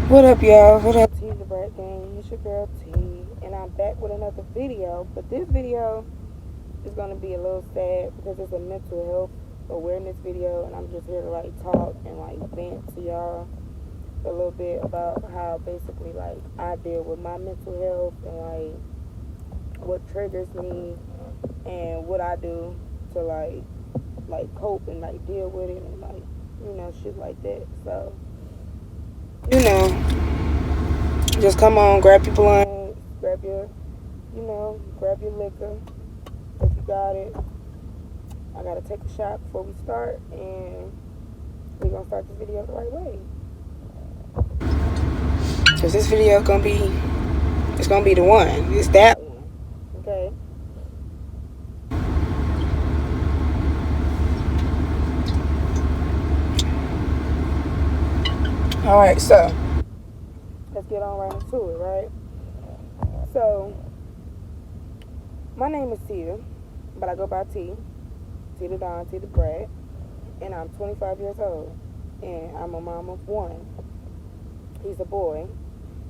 What up, y'all? What up, T the Brat Gang? It's your girl T, and I'm back with another video. But this video is gonna be a little sad because it's a mental health awareness video, and I'm just here to like talk and like vent to y'all a little bit about how basically like I deal with my mental health and like what triggers me and what I do to like cope and like deal with it and like shit like that. So you know. Just come on, grab your blunt, grab your liquor if you got it. I gotta take a shot before we start, and we're gonna start this video the right way. Cause this video it's gonna be the one. It's that one, okay? All right, so let's get on right into it, right? So my name is Tia, but I go by T, T the Don, T the Brat, and I'm 25 years old, and I'm a mom of one. He's a boy.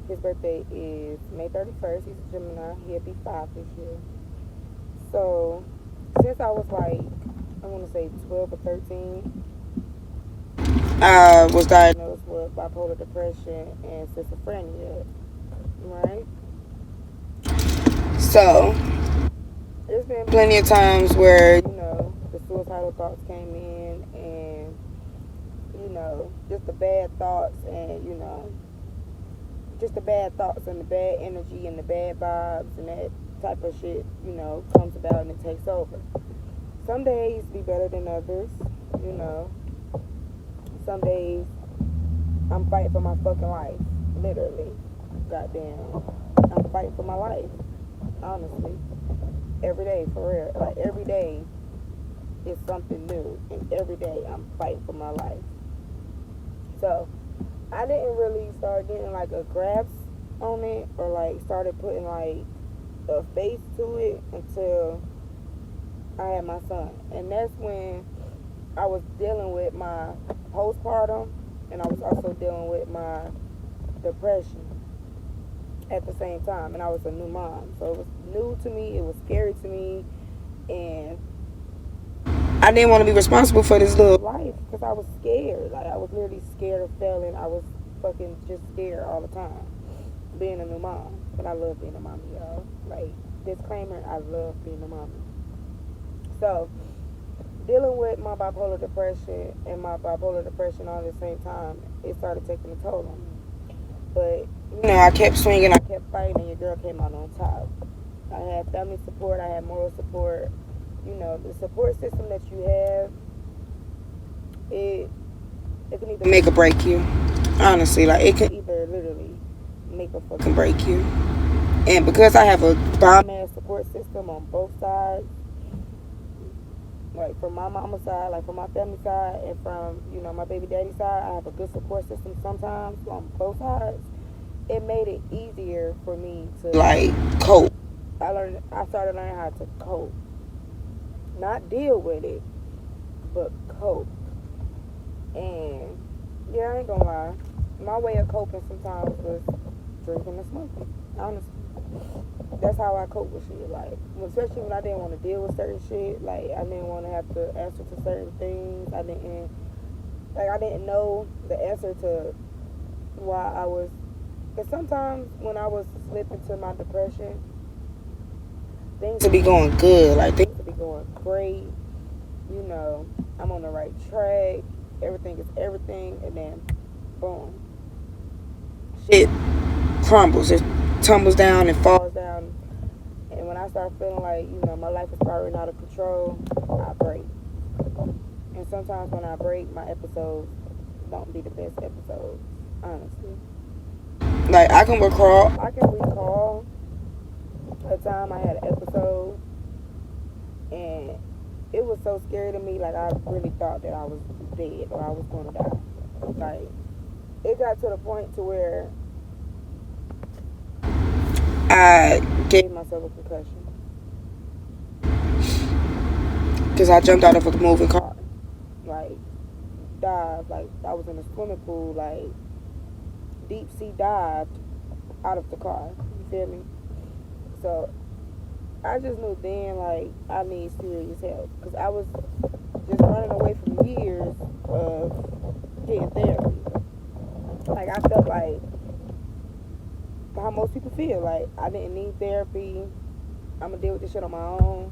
His birthday is May 31st. He's a Gemini. He'll be 5 this year. So, since I was like, I want to say 12 or 13, I was diagnosed with bipolar depression and schizophrenia, right? So, there's been plenty of times where, the suicidal thoughts came in and, just the bad thoughts and, just the bad thoughts and the bad energy and the bad vibes and that type of shit, comes about and it takes over. Some days be better than others, you know. Some days I'm fighting for my fucking life, literally. Goddamn, I'm fighting for my life, honestly. Every day, for real. Like, every day is something new, and every day I'm fighting for my life. So, I didn't really start getting like a grasp on it or like started putting like a face to it until I had my son. And that's when I was dealing with my postpartum and I was also dealing with my depression at the same time. And I was a new mom. So it was new to me, it was scary to me, and I didn't want to be responsible for this little life because I was scared. Like, I was literally scared of failing. I was fucking just scared all the time being a new mom. But I love being a mommy, y'all. Like, disclaimer, I love being a mommy. So, dealing with my bipolar depression and my bipolar depression all at the same time, it started taking a toll on me. But, I kept swinging, I kept fighting, and your girl came out on top. I had family support, I had moral support. The support system that you have, it can either make or break you. Honestly, like, it can either literally make or fucking break you. And because I have a bomb ass support system on both sides, like from my mama's side, like from my family side, and from my baby daddy side, I have a good support system sometimes on both sides. It made it easier for me to like cope. I started learning how to cope. Not deal with it, but cope. And yeah, I ain't gonna lie. My way of coping sometimes was drinking and smoking. Honestly, that's how I cope with shit. Like, especially when I didn't want to deal with certain shit. Like, I didn't want to have to answer to certain things. I didn't know the answer to why I was. Because sometimes when I was slipping to my depression, things would be going good. Like, things would be going great. I'm on the right track. Everything is everything. And then, boom. Shit crumbles. It tumbles down and falls down. And when I start feeling like, my life is spiraling out of control, I break. And sometimes when I break, my episodes don't be the best episodes, honestly. Like, I can recall a time I had an episode, and it was so scary to me. Like, I really thought that I was dead or I was going to die. Like, it got to the point to where I gave myself a concussion because I jumped out of a moving car. Like, dive. Like, I was in a swimming pool. Like, deep sea dived out of the car. You feel me? So I just knew then, like, I need serious help. Because I was just running away from years of getting therapy. Like, I felt like how most people feel. Like, I didn't need therapy. I'm going to deal with this shit on my own.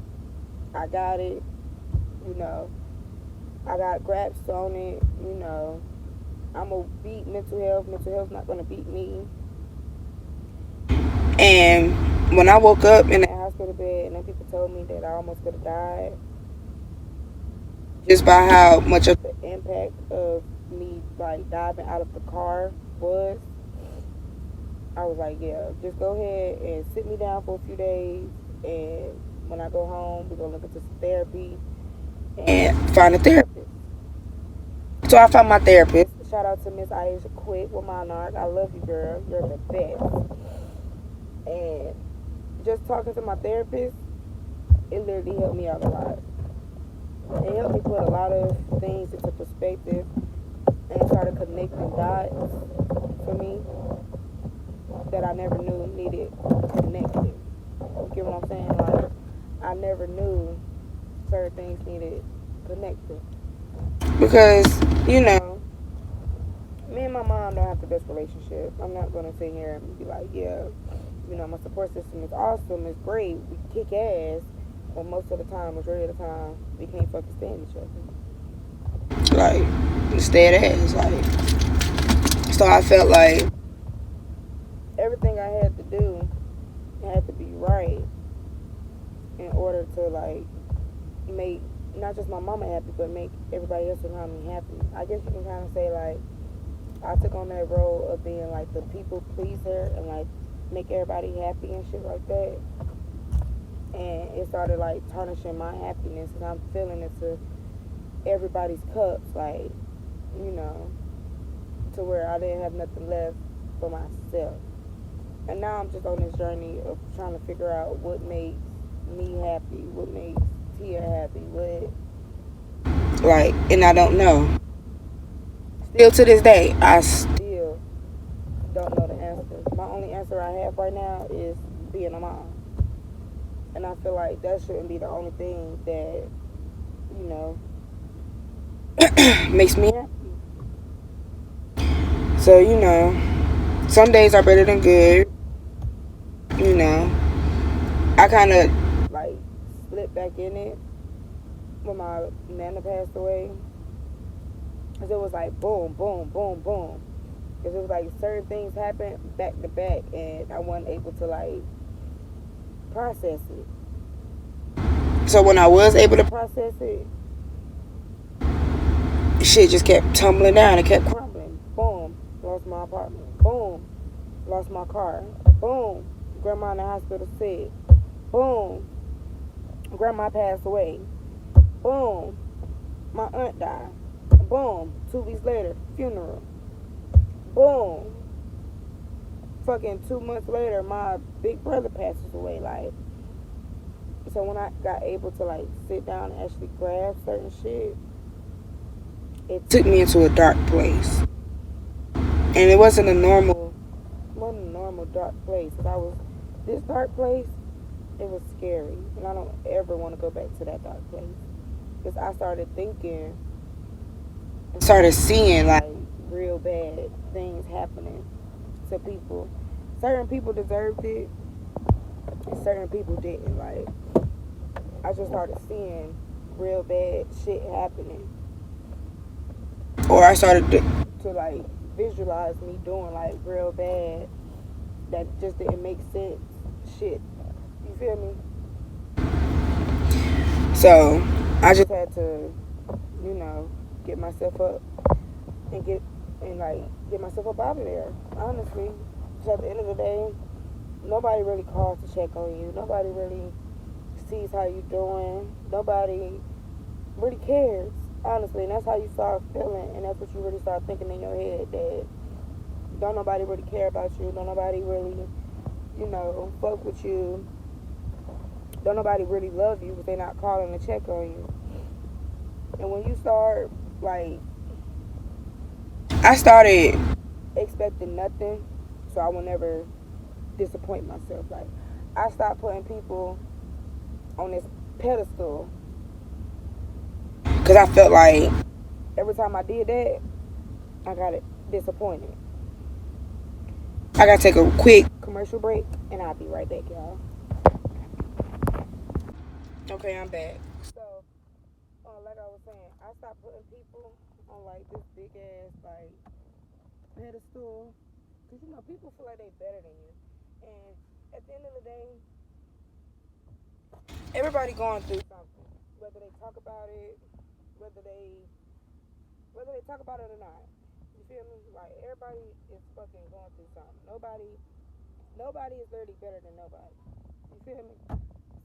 I got it. You know, I got grasps on it. You know, I'm going to beat mental health. Mental health's not going to beat me. And when I woke up in that hospital bed and then people told me that I almost could have died, just by how much of the impact of me, like, diving out of the car was, I was like, yeah, just go ahead and sit me down for a few days, and when I go home, we're going to look into some therapy and find a therapist. So I found my therapist. Shout out to Miss Aisha Quick with Monarch. I love you, girl. You're the best. And just talking to my therapist, it literally helped me out a lot. It helped me put a lot of things into perspective and started connecting dots for me that I never knew needed connected. You get what I'm saying? Like, I never knew certain things needed connected. Because, you know, me and my mom don't have the best relationship. I'm not going to sit here and be like, yeah, you know, my support system is awesome, it's great, we kick ass. But most of the time, majority of the time, we can't fucking stand each other. Like, stay at ass. Like, so I felt like everything I had to do had to be right in order to, like, make not just my mama happy, but make everybody else around me happy. I guess you can kind of say, like, I took on that role of being, like, the people pleaser and, like, make everybody happy and shit like that. And it started, like, tarnishing my happiness, and I'm feeling into everybody's cups, like, you know, to where I didn't have nothing left for myself. And now I'm just on this journey of trying to figure out what makes me happy, what makes Tia happy, what, like, and I don't know. Still to this day, I still don't know the answer. My only answer I have right now is being a mom. And I feel like that shouldn't be the only thing that, you know, makes me happy. So, you know, some days are better than good. You know, I kind of, like, slipped back in it when my nana passed away. Because it was like boom, boom, boom, boom. Because it was like certain things happened back to back, and I wasn't able to, like, process it. So when I was able to process it, shit just kept tumbling down. It kept crumbling. Boom, lost my apartment. Boom, lost my car. Boom, grandma in the hospital sick. Boom, grandma passed away. Boom, my aunt died. Boom, 2 weeks later, funeral. Boom, fucking 2 months later, my big brother passes away. Like, so when I got able to, like, sit down and actually grab certain shit, it took me into a dark place. And it wasn't a normal dark place. If I was this dark place, it was scary. And I don't ever want to go back to that dark place. Because I started thinking, started seeing, like, real bad things happening to people. Certain people deserved it, and certain people didn't. Like, I just started seeing real bad shit happening. Or I started to like, visualize me doing, like, real bad that just didn't make sense shit. You feel me? So I just had to, you know, get myself up and get myself up out of there, honestly. So at the end of the day, nobody really calls to check on you. Nobody really sees how you doing. Nobody really cares, honestly. And that's how you start feeling, and that's what you really start thinking in your head, that don't nobody really care about you. Don't nobody really, you know, fuck with you. Don't nobody really love you because they're not calling to check on you. And when you start, like, I started expecting nothing, so I will never disappoint myself. Like, I stopped putting people on this pedestal because I felt like every time I did that, I got disappointed. I gotta take a quick commercial break, and I'll be right back, y'all. Okay, I'm back. So, like I was saying, I stopped putting people on like this big ass like pedestal, cause people feel like they better than you, and at the end of the day, everybody going through something, whether they talk about it, whether they talk about it or not. You feel me? Like, everybody is fucking going through something. Nobody is literally better than nobody. You feel me?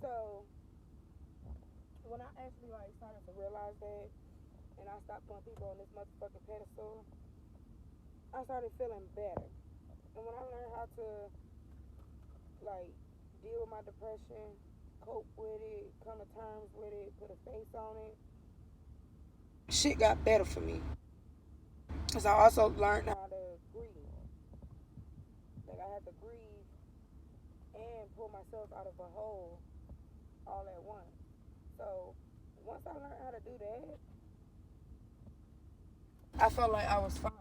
So when I actually like started to realize that, and I stopped putting people on this motherfucking pedestal, I started feeling better. And when I learned how to like deal with my depression, cope with it, come to terms with it, put a face on it, shit got better for me. Cause I also learned how to grieve. Like, I had to grieve and pull myself out of a hole all at once. So once I learned how to do that, I felt like I was fine.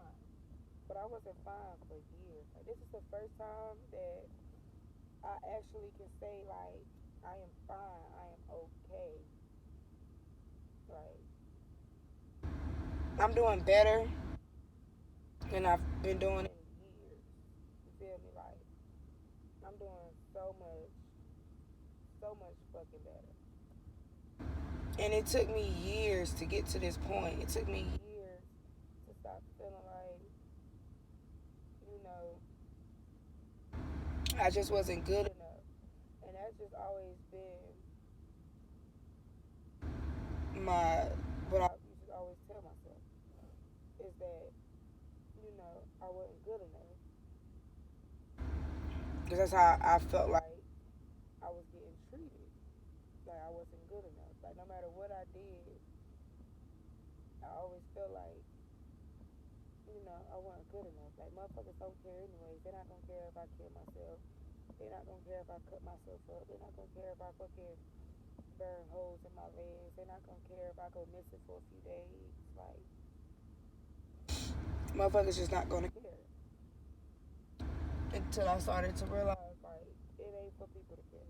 But I wasn't fine for years. Like, this is the first time that I actually can say like I am fine, I am okay. Like, I'm doing better than I've been doing in years. You feel me? Like, I'm doing so much fucking better. And it took me years to get to this point. It took me years to stop feeling like, you know, I just wasn't good enough. And that's just always been what I used to always tell myself is that, I wasn't good enough. Because that's how I felt like I was getting treated. Like, I wasn't good enough. Like, no matter what I did, I always felt like, I wasn't good enough. Like, motherfuckers don't care anyways. They're not gonna care if I kill myself. They're not gonna care if I cut myself up. They're not gonna care if I fucking burn holes in my legs. They're not gonna care if I go missing for a few days. Like, motherfuckers just not gonna care. Until I started to realize, like, it ain't for people to care.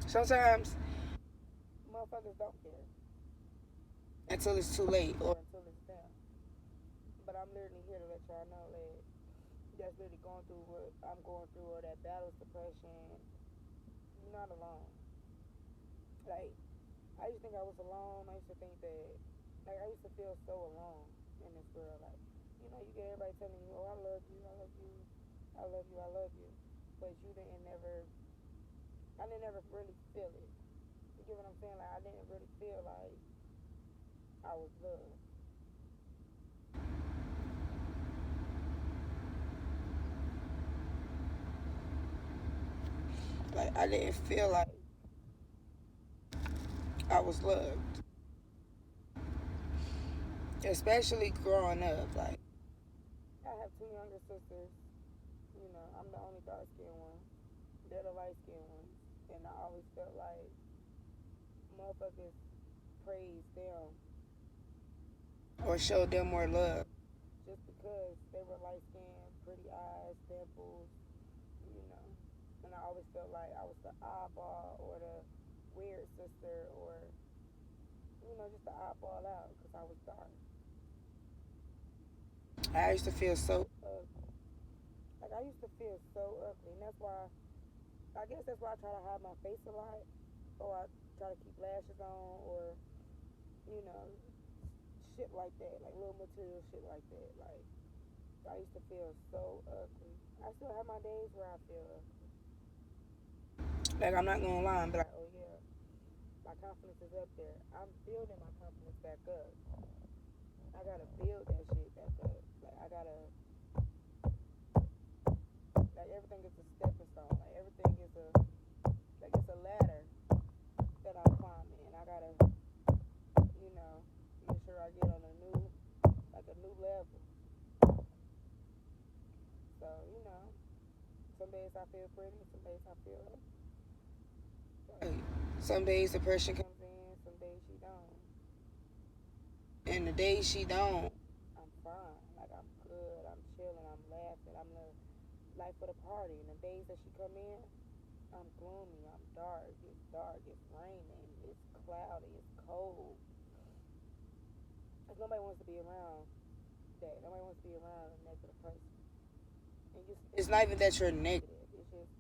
Sometimes motherfuckers don't care until it's too late or until it's them. But I'm literally here to let y'all know that that's literally going through what I'm going through, or that battles depression, you're not alone. Like, I used to think I was alone. I used to think that, like, I used to feel so alone in this world. Like, you get everybody telling you, oh, I love you, I love you, I love you, I love you. But I didn't ever really feel it. You get what I'm saying? Like, I didn't really feel like I was loved. Like, I didn't feel like I was loved. Especially growing up. Like, I have two younger sisters. I'm the only dark skinned one. They're the light skinned ones. And I always felt like motherfuckers praised them or showed them more love just because they were light skinned, pretty eyes, dimples, you know. And I always felt like I was the eyeball or the weird sister, or, just the eyeball out because I was dark. I used to feel so ugly. Like, I used to feel so ugly. And I guess that's why I try to hide my face a lot. Or I try to keep lashes on, or, you know, shit like that. Like, little material shit like that. Like, I used to feel so ugly. I still have my days where I feel ugly. Like, I'm not gonna lie and be like, oh yeah, my confidence is up there. I'm building my confidence back up. I gotta build that shit back up. Like, like, everything is a stepping stone. Like, everything is it's a ladder that I'm climbing. And I gotta, make sure I get on a new level. days I feel pretty, some days I feel like, some days depression comes in, some days she don't. And the days she don't, I'm fine. Like, I'm good, I'm chilling, I'm laughing, I'm the life of the party. And the days that she come in, I'm gloomy, I'm dark, it's raining, it's cloudy, it's cold. Because nobody wants to be around that. Nobody wants to be around a negative person. And it's not even that you're negative. It's just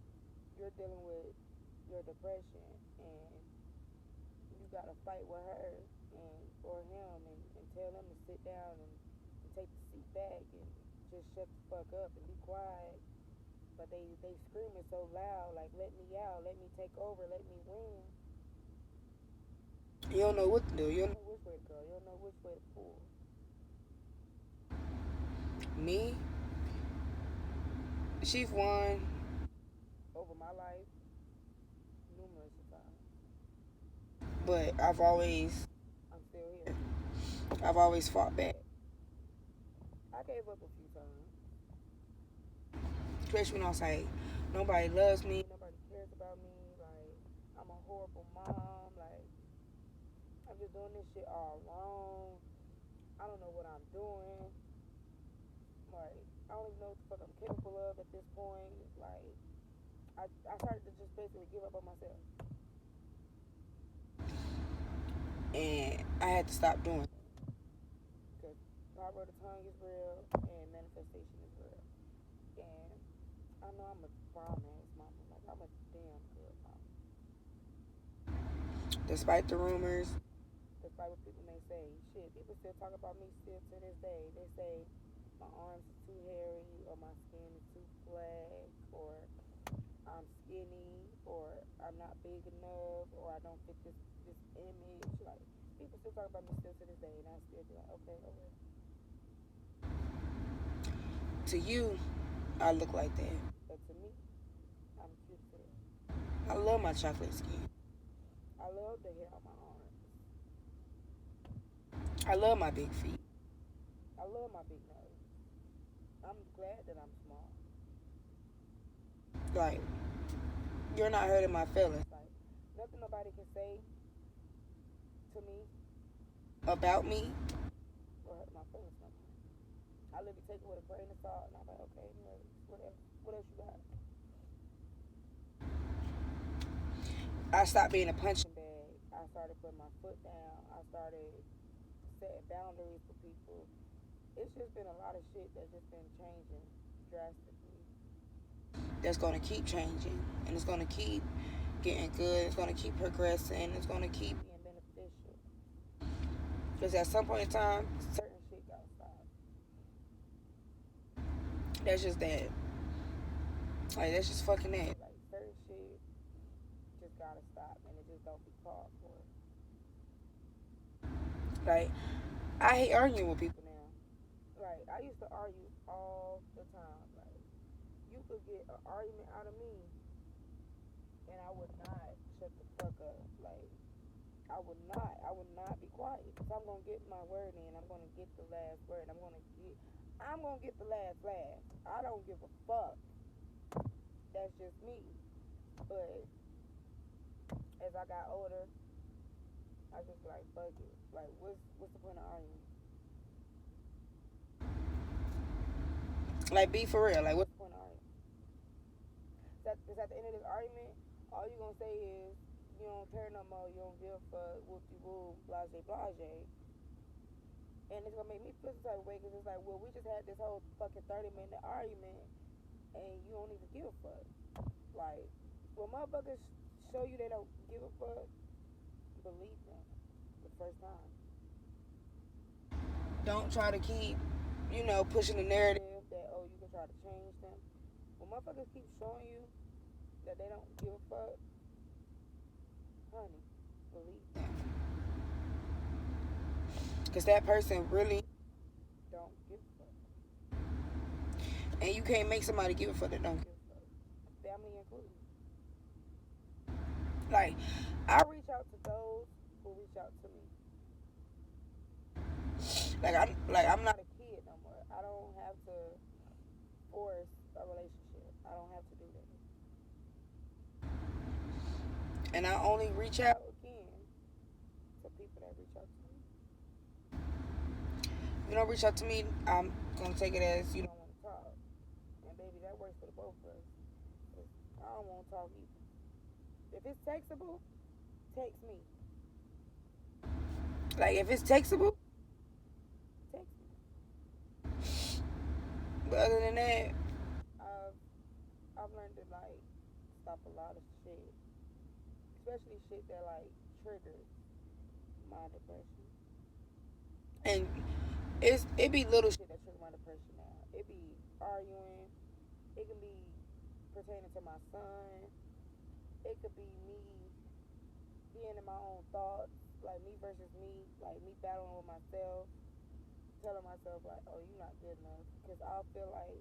you're dealing with your depression, and you got to fight with her and or him, and tell them to sit down and take the seat back and just shut the fuck up and be quiet. But they screaming so loud, like, let me out, let me take over, let me win. You don't know what to do. You don't know which way to go. You don't know which way to pull. Me, she's won over my life numerous times. But I'm still here. I've always fought back. I gave up a few times. Especially when I was like, nobody loves me, nobody cares about me, like, I'm a horrible mom, like, I'm just doing this shit all wrong. I don't know what I'm doing. Like, I don't even know what the fuck I'm capable of at this point. Like, I started to just basically give up on myself. And I had to stop doing it. Because power of the tongue is real and manifestation is real. And I know I'm a bomb ass mama. Like, I'm a damn good mama. Despite the rumors, despite what people may say, shit, people still talk about me still to this day. They say my arms are too hairy, or my skin is too black, or I'm skinny, or I'm not big enough, or I don't fit this image. Like, people still talk about me still to this day, and I still be like, okay, okay. To you, I look like that, but to me, I'm cute as hell. I love my chocolate skin. I love the hair on my arms. I love my big feet. I love my big nose. I'm glad that I'm small. Like, you're not hurting my feelings. Like, nothing nobody can say to me about me will hurt my feelings no more. I literally take it with a grain of salt, and I'm like, okay, anyways, what else? What else you got? I stopped being a punching bag. I started putting my foot down. I started setting boundaries for people. It's just been a lot of shit that's just been changing drastically. That's gonna keep changing, and it's gonna keep getting good. It's gonna keep progressing. It's gonna keep being beneficial. Because at some point in time, certain shit gotta stop. That's just that. Like, that's just fucking that. Like, certain shit just gotta stop, and it just don't be called for. Like, I hate arguing with people now. Like, I used to argue all the time. Like, you could get an argument out of me, and I would not shut the fuck up. Like, I would not be quiet. Cause I'm gonna get my word in. I'm gonna get the last word. I'm gonna get the last laugh. I don't give a fuck. That's just me. But as I got older, I just be like, fuck it. Like, what's the point of arguing? Like, be for real. Like, what's the point of arguing? Cause at the end of this argument, all you gonna say is you don't care no more. You don't give a fuck. Whoop de whoop. Blase blase. And it's gonna make me feel some type of way, because it's like, well, we just had this whole fucking 30-minute argument, and you don't even give a fuck. Like, when motherfuckers show you they don't give a fuck, believe them the first time. Don't try to keep, pushing the narrative that, oh, you can try to change them. When motherfuckers keep showing you that they don't give a fuck, honey, believe them. Because that person really don't give a fuck. And you can't make somebody give a fuck that don't give a fuck. Family included. Like, I reach out to those who reach out to me. I'm not a kid no more. I don't have to force a relationship. I don't have to do that. And I only reach out again to people that reach out to me. If you don't reach out to me, I'm gonna take it as you don't want to talk. And baby, that works for the both of us. 'Cause I don't want to talk either. If it's textable, text me. Like if it's textable, text me. But other than that, I've I've learned to like stop a lot of shit, especially shit that like triggers my depression. And it be little shit that trigger my depression now. It be arguing. It can be pertaining to my son. It could be me being in my own thoughts, like me versus me, like me battling with myself, telling myself like, "Oh, you're not good enough," because I feel like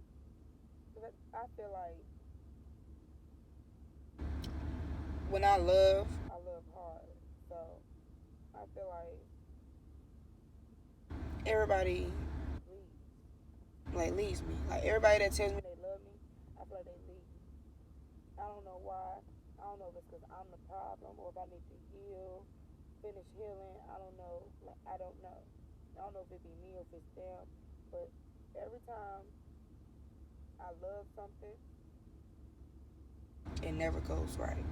when I love hard. So I feel like everybody leaves me. Like everybody that tells me they love me, I feel like they leave me. I don't know why. I don't know if it's because I'm the problem or if I need to heal, finish healing. I don't know. Like I don't know. I don't know if it be me or if it's them. But every time I love something, it never goes right.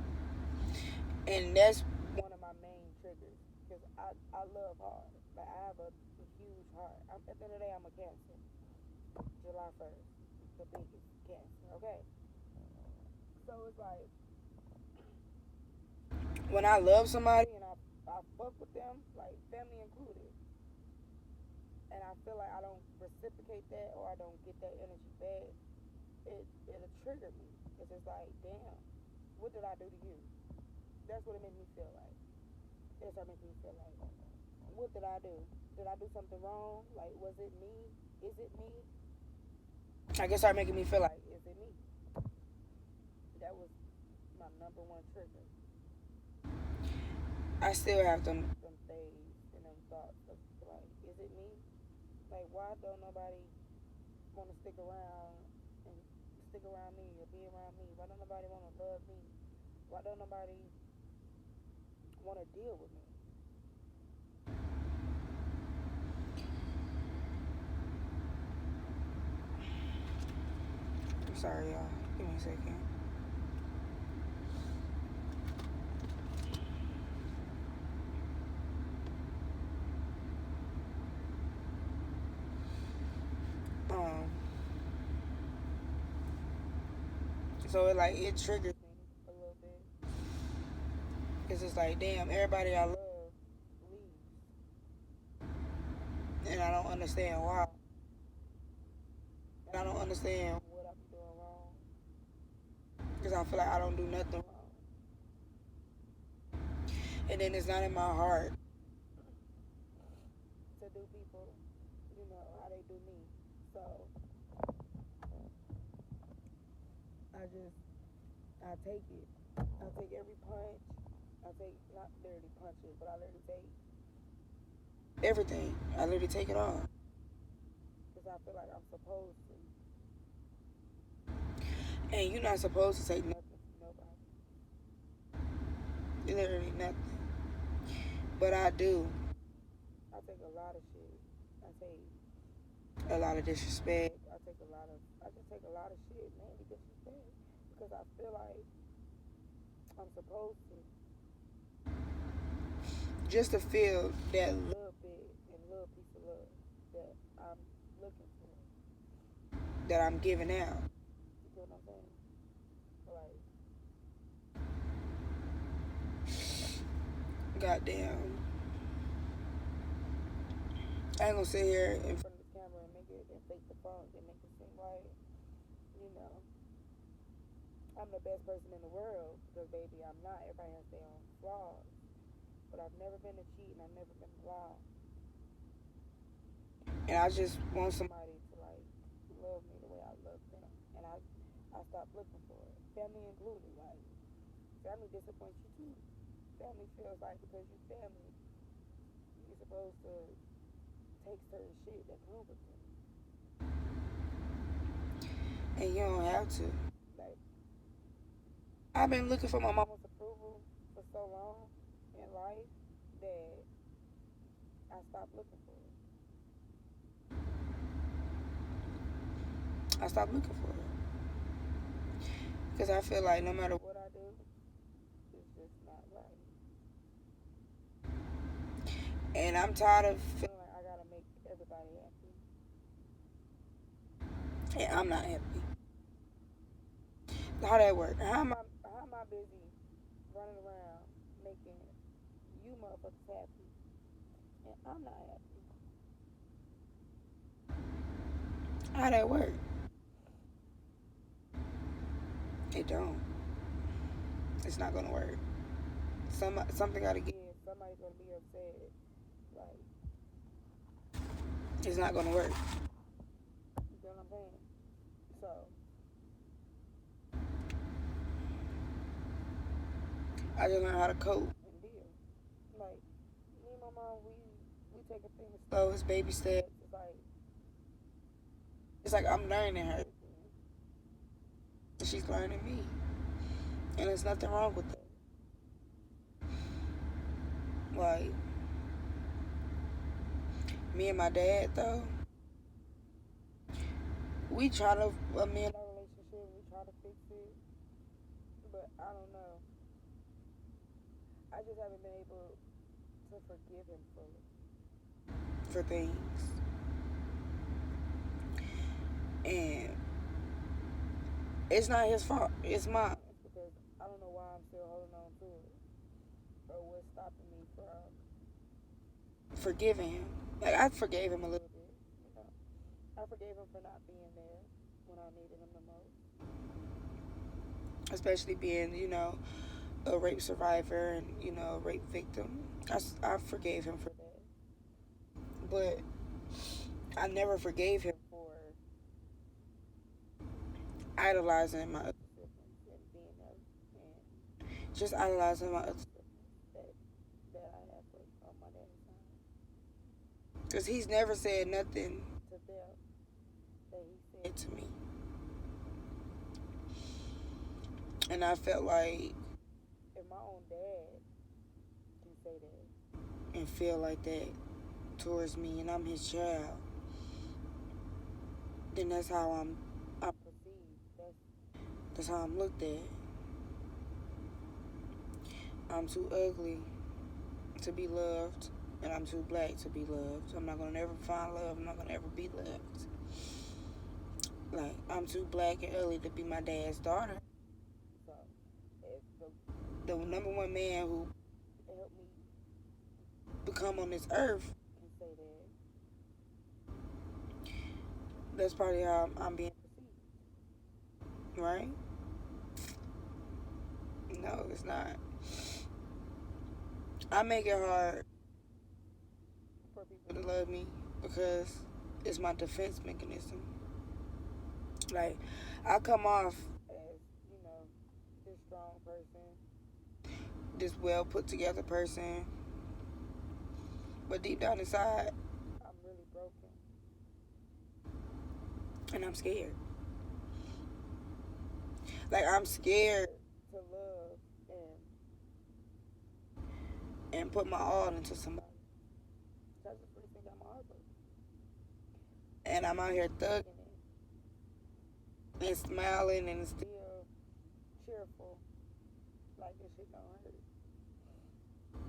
And that's one of my main triggers because I love hard. Like I have a huge heart. At the end of the day, I'm a Cancer. July 1st, the biggest Cancer. Okay, so it's like when I love somebody and I fuck with them, like family included, and I feel like I don't reciprocate that or I don't get that energy back, it'll trigger me. It's just like, damn, what did I do to you? That's what it made me feel like. It started making me feel like, what did I do? Did I do something wrong? Like, was it me? Is it me? I guess started making me feel like, is it me? That was my number one trigger. I still have them days and them thoughts of like, is it me? Like, why don't nobody want to stick around and stick around me or be around me? Why don't nobody want to love me? Why don't nobody want to deal with me? I'm sorry, y'all. Give me a second. Um, so it triggers me a little bit. Cause it's like, damn, everybody I love leaves, and I don't understand why, and I don't understand what I'm doing wrong. Cause I feel like I don't do nothing wrong, and then it's not in my heart to do people, how they do me. So I just I take it. I take every punch. I take not literally punches, but I literally take everything. I literally take it all because I feel like I'm supposed to. And you're not supposed to take nothing from nobody. Literally nothing. But I do. I take a lot of shit. I take a lot of disrespect. I just take a lot of shit, mainly disrespect. Because I feel like I'm supposed to. Just to feel that little bit and little piece of love that I'm looking for. That I'm giving out. You feel what I'm saying? Like, goddamn. I ain't gonna sit here in front of the camera and make it and fake the funk and make it seem like, you know, I'm the best person in the world because baby I'm not. Everybody has their own flaws. But I've never been to cheat and I've never been to lie. And I just want somebody to like love me the way I love them. And I stopped looking for it. Family included. Like family disappoints you too. Family feels like because you family, you're supposed to take certain shit that come with them. And you don't have to. Like I've been looking for my mama's approval for so long in life that I stopped looking for it. I stopped looking for it. Because I feel like no matter what I do, it's just not right. And I'm tired of feeling like I gotta make everybody happy. And I'm not happy. How that work? How am I busy running around making you motherfuckers happy? And I'm not happy. How that work? It don't. It's not gonna work. Something gotta give. Somebody's gonna be upset. Like, it's not gonna work. You know what I'm saying? So I just learned how to cope and deal. Like, me and my mom, we take a thing slow. It's baby steps. It's like I'm learning her. And she's learning me. And there's nothing wrong with that. Like, me and my dad, though, we try to amend our relationship. We try to fix it. But I don't know. I just haven't been able to forgive him for things. And it's not his fault. It's mine. It's because I don't know why I'm still holding on to it. Or what's stopping me from forgiving him. Like, I forgave him a little bit. I forgave him for not being there when I needed him the most. Especially being, a rape survivor and, a rape victim. I forgave him for that. But I never forgave him for idolizing my other siblings and being there. And just idolizing my other siblings that I have on my dad's side. Because he's never said nothing to them that he said to me. And I felt like if my own dad can say that and feel like that towards me and I'm his child, then that's how I'm perceived. That's how I'm looked at. I'm too ugly to be loved, and I'm too black to be loved. I'm not gonna ever find love. I'm not gonna ever be loved. Like, I'm too black and ugly to be my dad's daughter. So, if the number one man who helped me become on this earth can say that, that's probably how I'm being perceived. Right? No, it's not. I make it hard for people to love me because it's my defense mechanism. Like, I come off as, this strong person, this well put together person, but deep down inside, I'm really broken. And I'm scared. Like, I'm scared to love and put my all into somebody. That's the first thing got my heart broken. And I'm out here thugging it and smiling and still cheerful, like this shit don't hurt.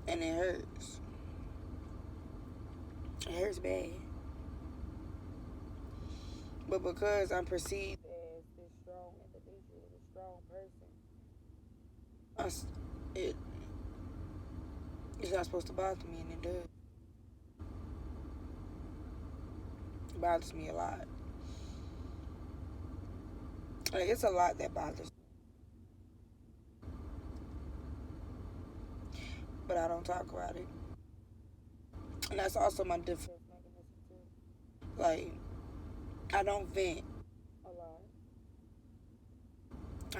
And it hurts. It hurts bad. But because I'm perceived as this strong individual, this strong person, it's not supposed to bother me, and it does. It bothers me a lot. Like, it's a lot that bothers me. But I don't talk about it. And that's also my defense mechanism, too. Like, I don't vent a lot.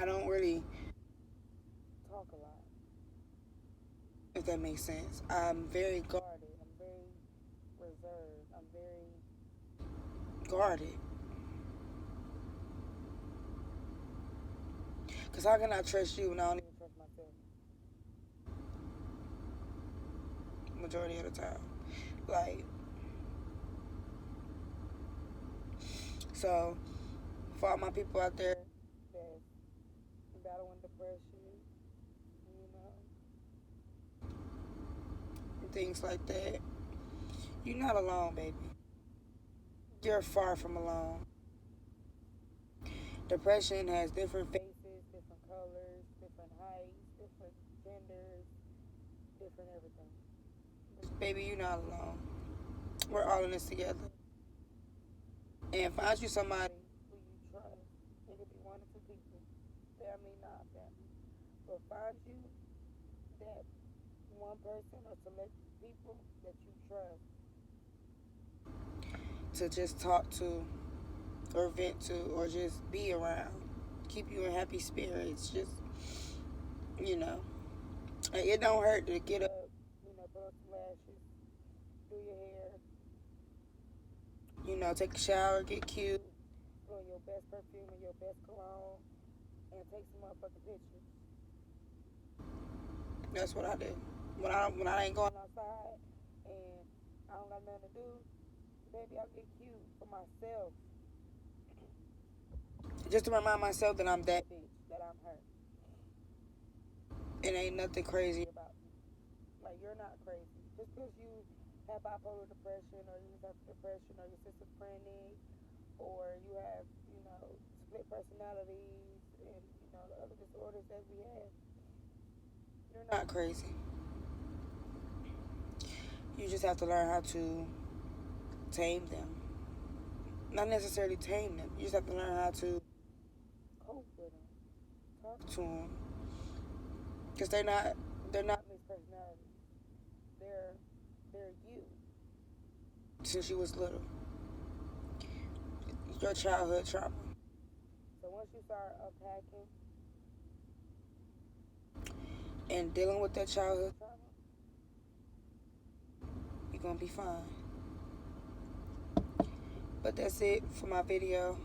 I don't really talk a lot, if that makes sense. I'm very guarded. I'm very reserved. I'm very guarded. Because how can I trust you when I don't even trust myself? majority of the time. Like, so for all my people out there that's battling depression, you know, and things like that, you're not alone, baby. You're far from alone. Depression has different faces, different colors, different heights, different genders, different everything. Baby, you're not alone. We're all in this together. And find you somebody who you trust. It could be one or two people. Family, not family. But find you that one person or select people that you trust to just talk to or vent to or just be around. Keep you in happy spirits. Just, you know. It don't hurt to get up, you know, put on some lashes, do your hair, you know, take a shower, get cute, put on your best perfume and your best cologne, and take some motherfucking pictures. That's what I do. When I ain't going outside and I don't got nothing to do, baby, I'll get cute for myself. Just to remind myself that I'm that bitch, that I'm her. It ain't nothing crazy about me. Like, you're not crazy. Just because you have bipolar depression or you have depression or you're schizophrenic or you have, you know, split personalities and, you know, the other disorders that we have, you're not crazy. You just have to learn how to tame them. Not necessarily tame them. You just have to learn how to cope with them, talk to them, because they're not mixed personalities. They're you since you was little. Your childhood trauma. So once you start unpacking and dealing with that childhood trauma, you're gonna be fine. But that's it for my video.